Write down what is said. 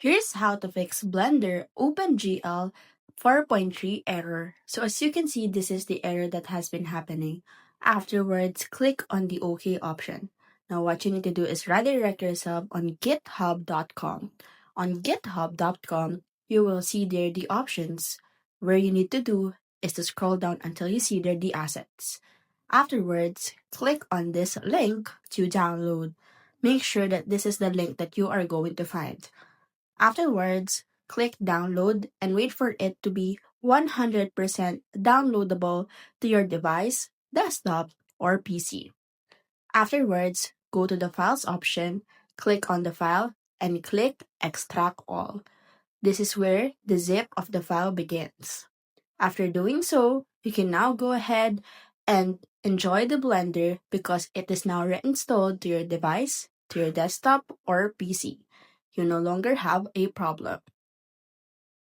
Here's how to fix Blender OpenGL 4.3 error. So as you can see, this is the error that has been happening. Afterwards, click on the OK option. Now what you need to do is redirect yourself on github.com. On github.com, you will see there the options. Where you need to do is to scroll down until you see there the assets. Afterwards, click on this link to download. Make sure that this is the link that you are going to find. Afterwards, click download and wait for it to be 100% downloadable to your device, desktop, or PC. Afterwards, go to the Files option, click on the file, and click Extract All. This is where the zip of the file begins. After doing so, you can now go ahead and enjoy the Blender because it is now reinstalled to your device, to your desktop, or PC. You no longer have a problem.